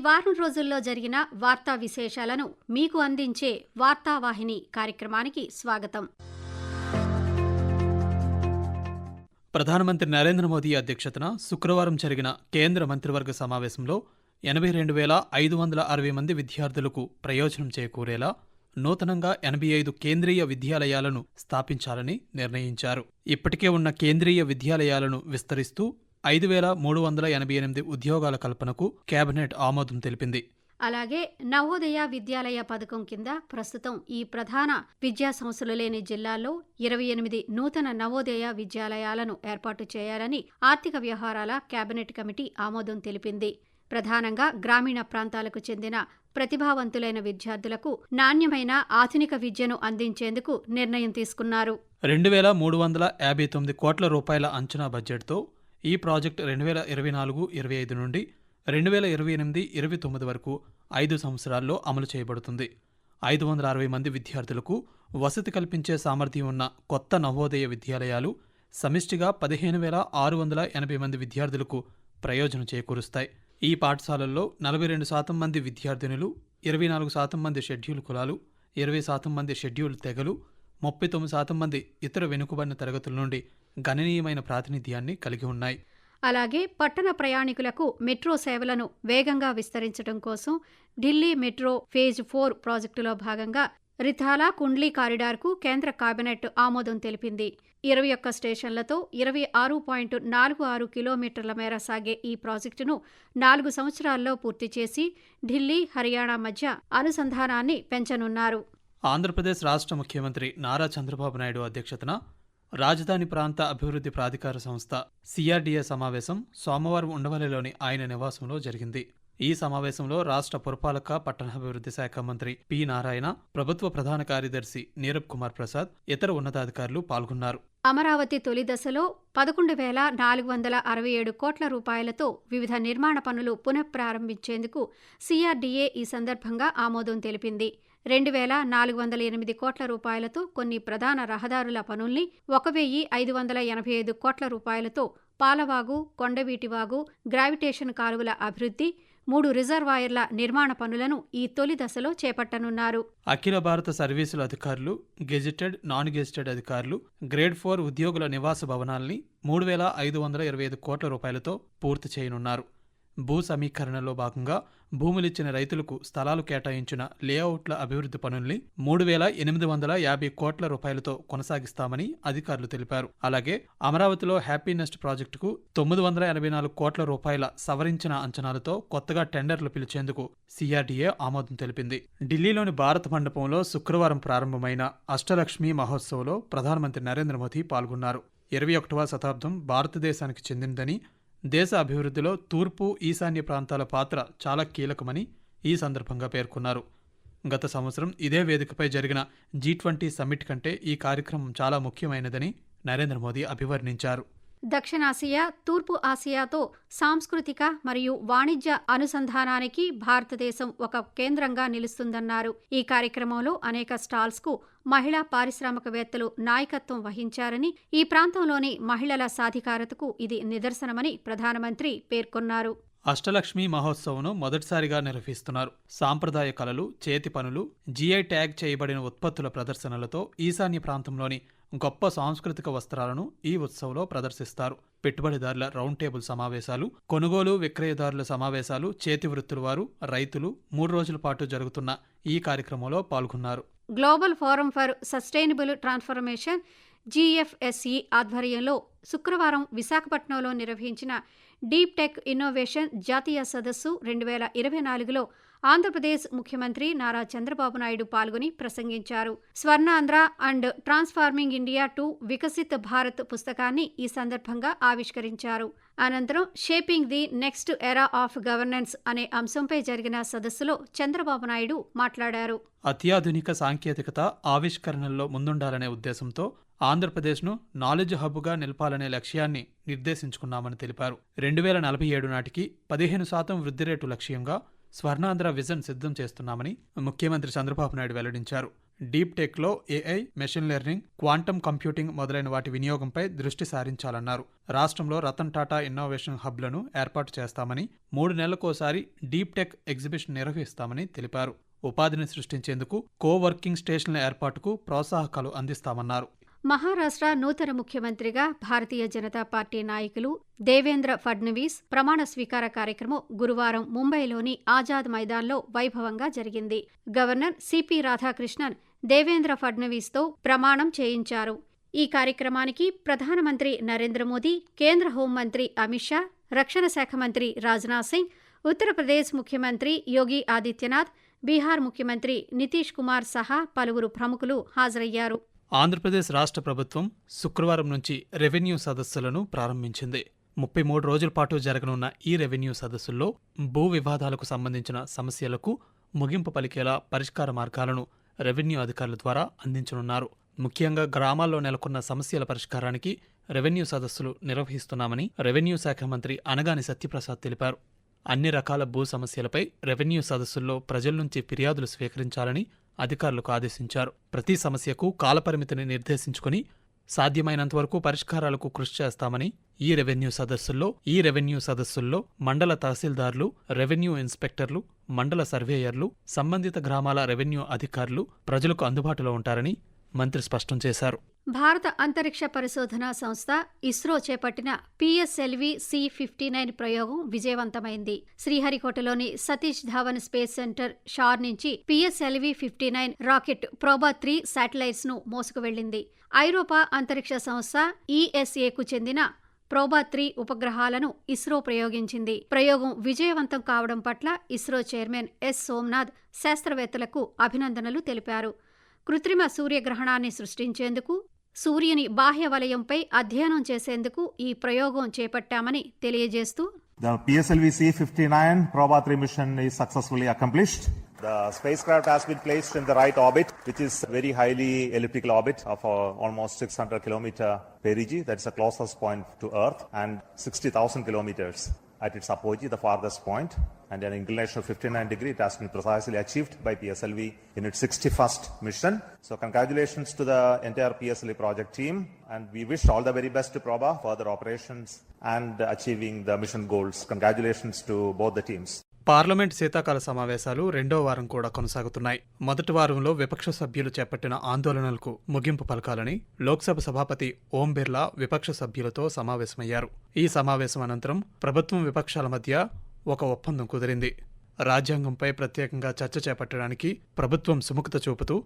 వారం రోజుల్లో జరిగిన వార్తా విశేషాలను మీకు అందించే వార్తావాహిని కార్యక్రమానికి స్వాగతం. ప్రధానమంత్రి నరేంద్ర మోదీ అధ్యక్షతన శుక్రవారం జరిగిన కేంద్ర మంత్రివర్గ సమావేశంలో 82,560 మంది విద్యార్థులకు ప్రయోజనం చేకూరేలా నూతనంగా 85 కేంద్రీయ విద్యాలయాలను స్థాపించాలని నిర్ణయించారు. ఇప్పటికే ఉన్న కేంద్రీయ విద్యాలయాలను విస్తరిస్తూ 5,388 ఉద్యోగాల కల్పనకు కేబినెట్ ఆమోదం తెలిపింది. అలాగే నవోదయ విద్యాలయ పథకం కింద ప్రస్తుతం ఈ ప్రధాన విద్యా సంస్థలు లేని జిల్లాల్లో 28 నూతన నవోదయ విద్యాలయాలను ఏర్పాటు చేయాలని ఆర్థిక వ్యవహారాల కేబినెట్ కమిటీ ఆమోదం తెలిపింది. ప్రధానంగా గ్రామీణ ప్రాంతాలకు చెందిన ప్రతిభావంతులైన విద్యార్థులకు నాణ్యమైన ఆధునిక విద్యను అందించేందుకు నిర్ణయం తీసుకున్నారు. 2,359 కోట్ల రూపాయల అంచనా బడ్జెట్తో ఈ ప్రాజెక్టు 2024-25 నుండి 2028-29 వరకు 5 సంవత్సరాల్లో అమలు చేయబడుతుంది. 560 మంది విద్యార్థులకు వసతి కల్పించే సామర్థ్యం ఉన్న కొత్త నవోదయ విద్యాలయాలు సమిష్టిగా 15,680 మంది విద్యార్థులకు ప్రయోజనం చేకూరుస్తాయి. ఈ పాఠశాలల్లో 42% మంది విద్యార్థినులు, 24% మంది షెడ్యూల్ కులాలు, 20% మంది షెడ్యూల్ తెగలు, 39% మంది ఇతర వెనుకబడిన తరగతుల నుండి గణనీయమైన ప్రాతినిధ్యాన్ని కలిగి ఉన్నాయి. అలాగే పట్టణ ప్రయాణికులకు మెట్రో సేవలను వేగంగా విస్తరించడం కోసం ఢిల్లీ మెట్రో ఫేజ్ 4 ప్రాజెక్టులో భాగంగా రిథాలా కుండ్లీ కారిడార్కు కేంద్ర కేబినెట్ ఆమోదం తెలిపింది. 21 స్టేషన్లతో 26.46 కిలోమీటర్ల మేర సాగే ఈ ప్రాజెక్టును 4 సంవత్సరాల్లో పూర్తి చేసి ఢిల్లీ, హర్యానా మధ్య అనుసంధానాన్ని పెంచనున్నారు. ఆంధ్రప్రదేశ్ రాష్ట్ర ముఖ్యమంత్రి నారా చంద్రబాబు నాయుడు అధ్యక్షతన రాజధాని ప్రాంత అభివృద్ధి ప్రాధికార సంస్థ CRDA సమావేశం సోమవారం ఉండవల్లిలోని ఆయన నివాసంలో జరిగింది. ఈ సమావేశంలో రాష్ట్ర పురపాలక పట్టణాభివృద్ధి శాఖ మంత్రి పి. నారాయణ, ప్రభుత్వ ప్రధాన కార్యదర్శి నీరబ్ కుమార్ ప్రసాద్, ఇతర ఉన్నతాధికారులు పాల్గొన్నారు. అమరావతి తొలి దశలో 11,467 కోట్ల రూపాయలతో వివిధ నిర్మాణ పనులు పునఃప్రారంభించేందుకు CRDA ఈ సందర్భంగా ఆమోదం తెలిపింది. 2,408 కోట్ల రూపాయలతో కొన్ని ప్రధాన రహదారుల పనుల్ని, 1,585 కోట్ల రూపాయలతో పాలవాగు, కొండవీటివాగు, గ్రావిటేషన్ కాలువల అభివృద్ధి, 3 రిజర్వాయర్ల నిర్మాణ పనులను ఈ తొలి దశలో చేపట్టనున్నారు. అఖిల భారత సర్వీసుల అధికారులు, గెజిటెడ్, నాన్ గెజిటెడ్ అధికారులు, గ్రేడ్ 4 ఉద్యోగుల నివాస భవనాల్ని 3,525 కోట్ల రూపాయలతో పూర్తి చేయనున్నారు. భూ సమీకరణలో భాగంగా భూములిచ్చిన రైతులకు స్థలాలు కేటాయించిన లేఅవుట్ల అభివృద్ధి పనుల్ని 3,850 కోట్ల రూపాయలతో కొనసాగిస్తామని అధికారులు తెలిపారు. అలాగే అమరావతిలో హ్యాపీనెస్ట్ ప్రాజెక్టుకు 984 కోట్ల రూపాయల సవరించిన అంచనాలతో కొత్తగా టెండర్లు పిలిచేందుకు CRDA ఆమోదం తెలిపింది. ఢిల్లీలోని భారత మండపంలో శుక్రవారం ప్రారంభమైన అష్టలక్ష్మి మహోత్సవ్లో ప్రధానమంత్రి నరేంద్ర మోదీ పాల్గొన్నారు. 21వ శతాబ్దం భారతదేశానికి చెందినదని, దేశ అభివృద్ధిలో తూర్పు, ఈశాన్య ప్రాంతాల పాత్ర చాలా కీలకమని ఈ సందర్భంగా పేర్కొన్నారు. గత సంవత్సరం ఇదే వేదికపై జరిగిన G20 సమ్మిట్ కంటే ఈ కార్యక్రమం చాలా ముఖ్యమైనదని నరేంద్ర మోదీ అభివర్ణించారు. దక్షిణాసియా, తూర్పు ఆసియాతో సాంస్కృతిక మరియు వాణిజ్య అనుసంధానానికి భారతదేశం ఒక కేంద్రంగా నిలుస్తుందన్నారు. ఈ కార్యక్రమంలో అనేక స్టాల్స్కు మహిళా పారిశ్రామికవేత్తలు నాయకత్వం వహించారని, ఈ ప్రాంతంలోని మహిళల సాధికారతకు ఇది నిదర్శనమని ప్రధానమంత్రి పేర్కొన్నారు. అష్టలక్ష్మి మహోత్సవ్ను మొదటిసారిగా నిర్వహిస్తున్నారు. సాంప్రదాయ కళలు, చేతి పనులు, GI ట్యాగ్ చేయబడిన ఉత్పత్తుల ప్రదర్శనలతో ఈశాన్య ప్రాంతంలోని గొప్ప సాంస్కృతిక వస్త్రాలను ఈ ఉత్సవంలో ప్రదర్శిస్తారు. పెట్టుబడిదారుల రౌండ్ టేబుల్ సమావేశాలు, కొనుగోలు విక్రయదారుల సమావేశాలు, చేతి వృత్తుల వారు, రైతులు 3 రోజుల పాటు జరుగుతున్న ఈ కార్యక్రమంలో పాల్గొన్నారు. Global forum for sustainable transformation GFSE ఆధ్వర్యంలో శుక్రవారం విశాఖపట్నంలో నిర్వహించిన డీప్ టెక్ ఇన్నోవేషన్ జాతీయ సదస్సు 2024లో ఆంధ్రప్రదేశ్ ముఖ్యమంత్రి నారా చంద్రబాబు నాయుడు పాల్గొని ప్రసంగించారు. Swarnandhra and transforming India to Viksit Bharat పుస్తకాన్ని ఈ సందర్భంగా ఆవిష్కరించారు. అనంతరం shaping the next era of governance అనే అంశంపై జరిగిన సదస్సులో చంద్రబాబు నాయుడు మాట్లాడారు. అత్యాధునిక సాంకేతికత ఆవిష్కరణల్లో ముందుండాలనే ఉద్దేశంతో ఆంధ్రప్రదేశ్ను నాలెడ్జ్ హబ్గా నిలపాలనే లక్ష్యాన్ని నిర్దేశించుకున్నామని తెలిపారు. 2047 నాటికి 15% వృద్ధి రేటు లక్ష్యంగా స్వర్ణాంధ్ర విజన్ సిద్ధం చేస్తున్నామని ముఖ్యమంత్రి చంద్రబాబు నాయుడు వెల్లడించారు. డీప్ టెక్లో AI, machine learning, quantum computing మొదలైన వాటి వినియోగంపై దృష్టి సారించాలన్నారు. రాష్ట్రంలో రతన్ టాటా ఇన్నోవేషన్ హబ్లను ఏర్పాటు చేస్తామని, 3 నెలలకోసారి డీప్ టెక్ ఎగ్జిబిషన్ నిర్వహిస్తామని తెలిపారు. ఉపాధిని సృష్టించేందుకు కోవర్కింగ్ స్టేషన్ల ఏర్పాటుకు ప్రోత్సాహకాలు అందిస్తామన్నారు. మహారాష్ట్ర నూతన ముఖ్యమంత్రిగా భారతీయ జనతా పార్టీ నాయకులు దేవేంద్ర ఫడ్నవీస్ ప్రమాణ స్వీకార కార్యక్రమం గురువారం ముంబైలోని ఆజాద్ మైదాన్లో వైభవంగా జరిగింది. గవర్నర్ సిపి రాధాకృష్ణన్ దేవేంద్ర ఫడ్నవీస్తో ప్రమాణం చేయించారు. ఈ కార్యక్రమానికి ప్రధానమంత్రి నరేంద్ర మోదీ, కేంద్ర హోంమంత్రి అమిత్ షా, రక్షణ శాఖ మంత్రి రాజ్నాథ్ సింగ్, ఉత్తరప్రదేశ్ ముఖ్యమంత్రి యోగి ఆదిత్యనాథ్, బీహార్ ముఖ్యమంత్రి నితీష్ కుమార్ సహా పలువురు ప్రముఖులు హాజరయ్యారు. ఆంధ్రప్రదేశ్ రాష్ట్ర ప్రభుత్వం శుక్రవారం నుంచి రెవెన్యూ సదస్సులను ప్రారంభించింది. 33 రోజుల పాటు జరగనున్న ఈ రెవెన్యూ సదస్సుల్లో భూ వివాదాలకు సంబంధించిన సమస్యలకు ముగింపు పలికేలా పరిష్కార మార్గాలను రెవెన్యూ అధికారుల ద్వారా అందించనున్నారు. ముఖ్యంగా గ్రామాల్లో నెలకొన్న సమస్యల పరిష్కారానికి రెవెన్యూ సదస్సులు నిర్వహిస్తున్నామని రెవెన్యూ శాఖ మంత్రి అనగాని సత్యప్రసాద్ తెలిపారు. అన్ని రకాల భూ సమస్యలపై రెవెన్యూ సదస్సుల్లో ప్రజల నుంచి ఫిర్యాదులు స్వీకరించాలని అధికారులకు ఆదేశించారు. ప్రతి సమస్యకు కాలపరిమితిని నిర్దేశించుకుని సాధ్యమైనంతవరకు పరిష్కారాలకు కృషి చేస్తామని ఈ రెవెన్యూ సదస్సుల్లో మండల తహసీల్దార్లు, రెవెన్యూ ఇన్స్పెక్టర్లు, మండల సర్వేయర్లు, సంబంధిత గ్రామాల రెవెన్యూ అధికారులు ప్రజలకు అందుబాటులో ఉంటారని మంత్రి స్పష్టం చేశారు. భారత అంతరిక్ష పరిశోధనా సంస్థ ఇస్రో చేపట్టిన పిఎస్ఎల్వి C-59 ప్రయోగం విజయవంతమైంది. శ్రీహరికోటలోని సతీష్ ధావన్ స్పేస్ సెంటర్ షార్ నుంచి పిఎస్ఎల్వి-59 రాకెట్ ప్రోబా-3 శాటిలైట్స్ ను మోసుకువెళ్లింది. ఐరోపా అంతరిక్ష సంస్థ ESAకు చెందిన ప్రోబా-3 ఉపగ్రహాలను ఇస్రో ప్రయోగించింది. ప్రయోగం విజయవంతం కావడం పట్ల ఇస్రో చైర్మన్ ఎస్ సోమనాథ్ శాస్త్రవేత్తలకు అభినందనలు తెలిపారు. కృత్రిమ సూర్యగ్రహణాన్ని సృష్టించేందుకు, సూర్యుని బాహ్య వలయంపై అధ్యయనం చేసేందుకు ఈ ప్రయోగం చేపట్టామని తెలియజేస్తూ The PSLV C-59 Proba-3 mission is successfully accomplished. The spacecraft has been placed in the right orbit, which is very highly elliptical orbit of almost 600 km perigee. That's the closest point to Earth, and 60,000 kilometers at its apogee, the farthest point, and an inclination of 59 degrees. It has been precisely achieved by PSLV in its 61st mission. So congratulations to the entire PSLV project team, and we wish all the very best to Proba for their operations and achieving the mission goals. Congratulations to both the teams. Parliament శీతాకాల సమావేశాలు 2వ వారం కూడా కొనసాగుతున్నాయి. మొదటి వారంలో విపక్ష సభ్యులు చేపట్టిన ఆందోళనలకు ముగింపు పలకాలని లోక్సభ సభాపతి ఓం బిర్లా విపక్ష సభ్యులతో సమావేశమయ్యారు. ఈ సమావేశం అనంతరం ప్రభుత్వం, విపక్షాల మధ్య ఒక ఒప్పందం కుదిరింది. రాజ్యాంగంపై ప్రత్యేకంగా చర్చ చేపట్టడానికి ప్రభుత్వం సుముఖత చూపుతూ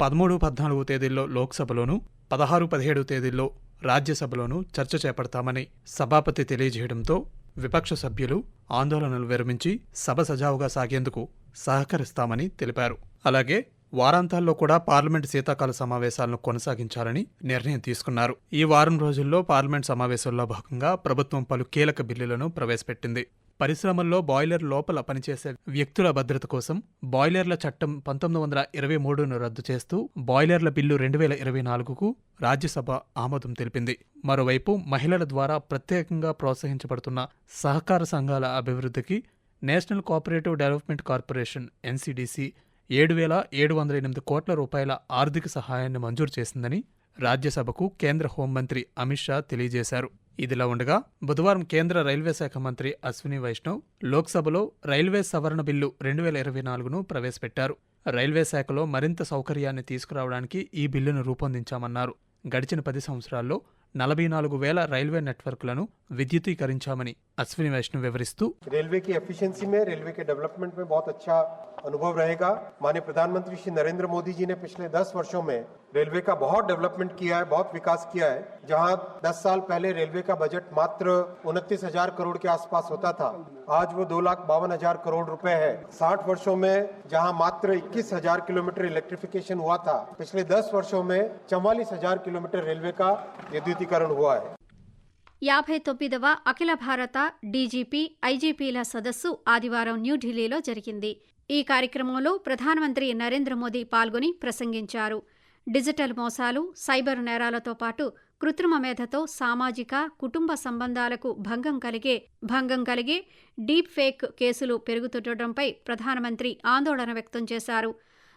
13, 14 తేదీల్లో లోక్సభలోనూ, 16, 17 తేదీల్లో రాజ్యసభలోనూ చర్చ చేపడతామని సభాపతి తెలియజేయడంతో విపక్ష సభ్యులు ఆందోళనలు విరమించి సభ సజావుగా సాగేందుకు సహకరిస్తామని తెలిపారు. అలాగే వారాంతాల్లో కూడా పార్లమెంట్ శీతాకాల సమావేశాలను కొనసాగించాలని నిర్ణయం తీసుకున్నారు. ఈ వారం రోజుల్లో పార్లమెంట్ సమావేశాల్లో భాగంగా ప్రభుత్వం పలు కీలక బిల్లులను ప్రవేశపెట్టింది. పరిశ్రమల్లో బాయిలర్ లోపల పనిచేసే వ్యక్తుల భద్రత కోసం బాయిలర్ల చట్టం 1923ను రద్దు చేస్తూ బాయిలర్ల బిల్లు 2024కు రాజ్యసభ ఆమోదం తెలిపింది. మరోవైపు మహిళల ద్వారా ప్రత్యేకంగా ప్రోత్సహించబడుతున్న సహకార సంఘాల అభివృద్ధికి national cooperative development corporation NCDC 7,708 కోట్ల రూపాయల ఆర్థిక సహాయాన్ని మంజూరు చేసిందని రాజ్యసభకు కేంద్ర హోంమంత్రి అమిత్ షా తెలియజేశారు. ఇదిలా ఉండగా బుధవారం కేంద్ర రైల్వే శాఖ మంత్రి అశ్విని వైష్ణవ్ లోక్సభలో రైల్వే సవరణ బిల్లు 2024ను ప్రవేశపెట్టారు. రైల్వే శాఖలో మరింత సౌకర్యాన్ని తీసుకురావడానికి ఈ బిల్లును రూపొందించామన్నారు. గడిచిన 10 సంవత్సరాల్లో 44,000 రైల్వే నెట్వర్క్లను విద్యుతీకరించామని అశ్విని వైష్ణవ్ వివరిస్తూ, रेलवे की एफिशिएंसी में, रेलवे के डेवलपमेंट में बहुत अच्छा अनुभव रहेगा. माननीय प्रधानमंत्री श्री नरेंद्र मोदी जी ने पिछले 10 वर्षों में रेलवे का बहुत डेवलपमेंट किया है, बहुत विकास किया है. जहां 10 साल पहले रेलवे का बजट मात्र 29,000 करोड़ के आसपास होता था, आज वो 2,52,000 करोड़ रुपए है. 60 वर्षों में जहां मात्र 21,000 किलोमीटर इलेक्ट्रिफिकेशन हुआ था, पिछले 10 वर्षों में 44,000 किलोमीटर रेलवे का विद्युतीकरण हुआ है. 59వ అఖిల భారత డీజీపీ, ఐజీపీల సదస్సు ఆదివారం న్యూఢిల్లీలో జరిగింది. ఈ కార్యక్రమంలో ప్రధానమంత్రి నరేంద్ర మోదీ పాల్గొని ప్రసంగించారు. డిజిటల్ మోసాలు, సైబర్ నేరాలతో పాటు కృత్రిమ మేధతో సామాజిక, కుటుంబ సంబంధాలకు భంగం కలిగే డీప్ ఫేక్ కేసులు పెరుగుతుండటంపై ప్రధానమంత్రి ఆందోళన వ్యక్తం చేశారు.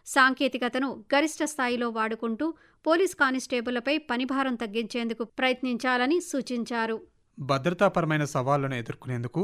సాంకేతికతను గరిష్ట స్థాయిలో వాడుకుంటూ పోలీస్ కానిస్టేబుళ్లపై పనిభారం తగ్గించేందుకు ప్రయత్నించాలని సూచించారు. భద్రతాపరమైన సవాళ్లను ఎదుర్కొనేందుకు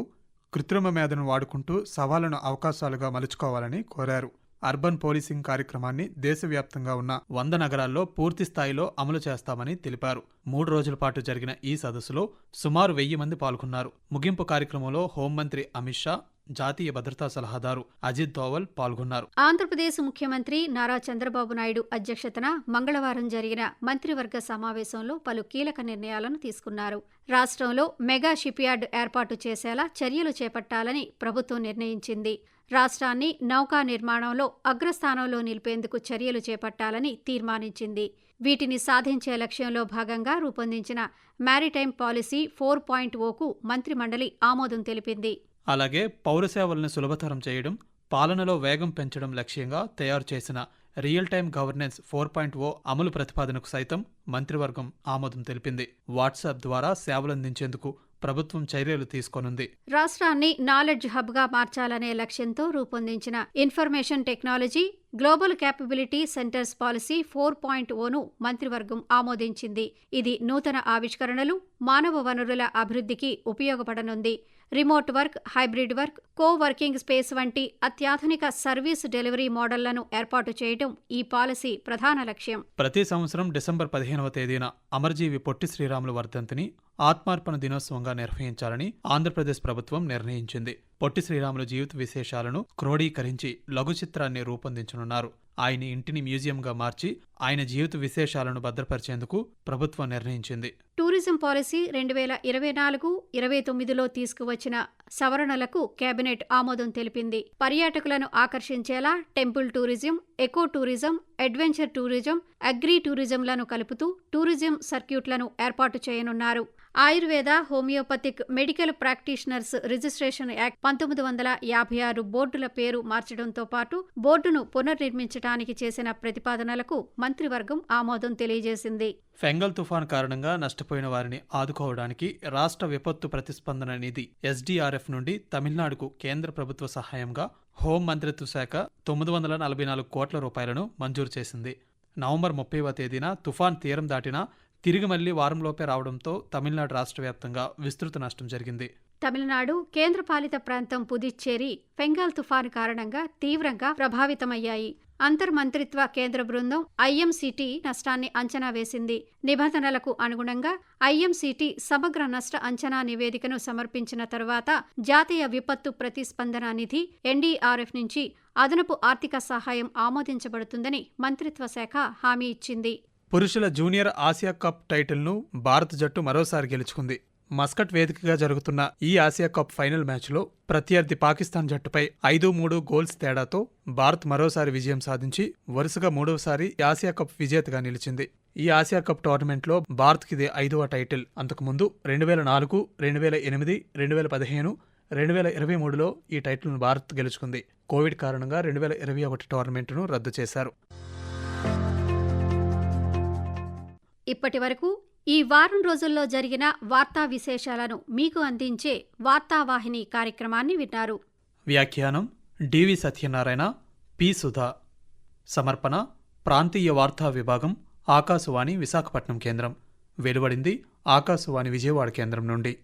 కృత్రిమ మేధను వాడుకుంటూ సవాళ్లను అవకాశాలుగా మలుచుకోవాలని కోరారు. అర్బన్ పోలీసింగ్ కార్యక్రమాన్ని దేశవ్యాప్తంగా ఉన్న 100 నగరాల్లో పూర్తి స్థాయిలో అమలు చేస్తామని తెలిపారు. 3 రోజుల పాటు జరిగిన ఈ సదస్సులో సుమారు 1000 మంది పాల్గొన్నారు. ముగింపు కార్యక్రమంలో హోంమంత్రి అమిత్ షా, జాతీయ భద్రతా సలహాదారు అజిత్ దోవల్ పాల్గొన్నారు. ఆంధ్రప్రదేశ్ ముఖ్యమంత్రి నారా చంద్రబాబు నాయుడు అధ్యక్షతన మంగళవారం జరిగిన మంత్రివర్గ సమావేశంలో పలు కీలక నిర్ణయాలను తీసుకున్నారు. రాష్ట్రంలో మెగా షిప్యార్డ్ ఏర్పాటు చేసేలా చర్యలు చేపట్టాలని ప్రభుత్వం నిర్ణయించింది. రాష్ట్రాన్ని నౌకా నిర్మాణంలో అగ్రస్థానంలో నిలిపేందుకు చర్యలు చేపట్టాలని తీర్మానించింది. వీటిని సాధించే లక్ష్యంలో భాగంగా రూపొందించిన మారిటైమ్ పాలసీ 4.0కు మంత్రిమండలి ఆమోదం తెలిపింది. అలాగే పౌర సేవలను సులభతరం చేయడం, పాలనలో వేగం పెంచడం లక్ష్యంగా తయారు చేసిన రియల్ టైమ్ గవర్నెన్స్ 4.0 అమలు ప్రతిపాదనకు సైతం మంత్రివర్గం ఆమోదం తెలిపింది. వాట్సాప్ ద్వారా సేవలందించేందుకు ప్రభుత్వం చర్యలు తీసుకోనుంది. రాష్ట్రాన్ని నాలెడ్జ్ హబ్గా మార్చాలనే లక్ష్యంతో రూపొందించిన information technology global capability centres policy 4.0ను మంత్రివర్గం ఆమోదించింది. ఇది నూతన ఆవిష్కరణలు, మానవ వనరుల అభివృద్ధికి ఉపయోగపడనుంది. Remote work, hybrid work, coworking space వంటి అత్యాధునిక సర్వీస్ డెలివరీ మోడళ్లను ఏర్పాటు చేయడం ఈ పాలసీ ప్రధాన లక్ష్యం. ప్రతి సంవత్సరం డిసెంబర్ 15వ తేదీన అమరజీవి పొట్టి శ్రీరాములు వర్ధంతిని ఆత్మార్పణ దినోత్సవంగా నిర్వహించాలని ఆంధ్రప్రదేశ్ ప్రభుత్వం నిర్ణయించింది. పొట్టి శ్రీరాములు జీవిత విశేషాలను క్రోడీకరించి లఘు చిత్రాన్ని రూపొందించనున్నారు. ఆయన ఇంటిని మ్యూజియంగా మార్చి ఆయన జీవిత విశేషాలను భద్రపరిచేందుకు ప్రభుత్వం నిర్ణయించింది. టూరిజం పాలసీ 2024-29లో తీసుకువచ్చిన సవరణలకు కేబినెట్ ఆమోదం తెలిపింది. పర్యాటకులను ఆకర్షించేలా temple tourism, eco tourism, adventure tourism, agri టూరిజంలను కలుపుతూ టూరిజం సర్క్యూట్లను ఏర్పాటు చేయనున్నారు. Ayurveda, homeopathic medical practitioners registration act 1956 బోర్డుల పేరు మార్చడంతో పాటు బోర్డును పునర్నిర్మించడానికి చేసిన ప్రతిపాదనలకు మంత్రివర్గం ఆమోదం తెలియజేసింది. ఫెంగల్ తుఫాన్ కారణంగా నష్టపోయిన వారిని ఆదుకోవడానికి రాష్ట్ర విపత్తు ప్రతిస్పందన నిధి SDRF నుండి తమిళనాడుకు కేంద్ర ప్రభుత్వ సహాయంగా హోం మంత్రిత్వ శాఖ 944 కోట్ల రూపాయలను మంజూరు చేసింది. నవంబర్ 30వ తేదీన తుఫాన్ తీరం దాటినా తిరిగి మళ్లీ వారంలోపే రావడంతో తమిళనాడు రాష్ట్ర వ్యాప్తంగా విస్తృత నష్టం జరిగింది. తమిళనాడు, కేంద్రపాలిత ప్రాంతం పుదుచ్చేరి ఫెంగాల్ తుఫాను కారణంగా తీవ్రంగా ప్రభావితమయ్యాయి. అంతర్మంత్రిత్వ కేంద్ర బృందం IMCT నష్టాన్ని అంచనా వేసింది. నిబంధనలకు అనుగుణంగా IMCT సమగ్ర నష్ట అంచనా నివేదికను సమర్పించిన తర్వాత జాతీయ విపత్తు ప్రతిస్పందన నిధి NDRF నుంచి అదనపు ఆర్థిక సహాయం ఆమోదించబడుతుందని మంత్రిత్వ శాఖ హామీ ఇచ్చింది. పురుషుల జూనియర్ ఆసియా కప్ టైటిల్ను భారత జట్టు మరోసారి గెలుచుకుంది. మస్కట్ వేదికగా జరుగుతున్న ఈ ఆసియా కప్ ఫైనల్ మ్యాచ్లో ప్రత్యర్థి పాకిస్తాన్ జట్టుపై 5-3 గోల్స్ తేడాతో భారత్ మరోసారి విజయం సాధించి వరుసగా 3వసారి ఆసియా కప్ విజేతగా నిలిచింది. ఈ ఆసియా కప్ టోర్నమెంట్లో భారత్కిది 5వ టైటిల్. అంతకుముందు 2004, 2008, 2015, 2023లో ఈ టైటిల్ను భారత్ గెలుచుకుంది. కోవిడ్ కారణంగా 2021 టోర్నమెంట్ను రద్దు చేశారు. ఇప్పటి వరకు ఈ వారం రోజుల్లో జరిగిన వార్తా విశేషాలను మీకు అందించే వార్తావాహిని కార్యక్రమాన్ని విన్నారు. వ్యాఖ్యానం డివి సత్యనారాయణ, పి సుధా. సమర్పణ ప్రాంతీయ వార్తా విభాగం, ఆకాశవాణి విశాఖపట్నం కేంద్రం. వెలువడింది ఆకాశవాణి విజయవాడ కేంద్రం నుండి.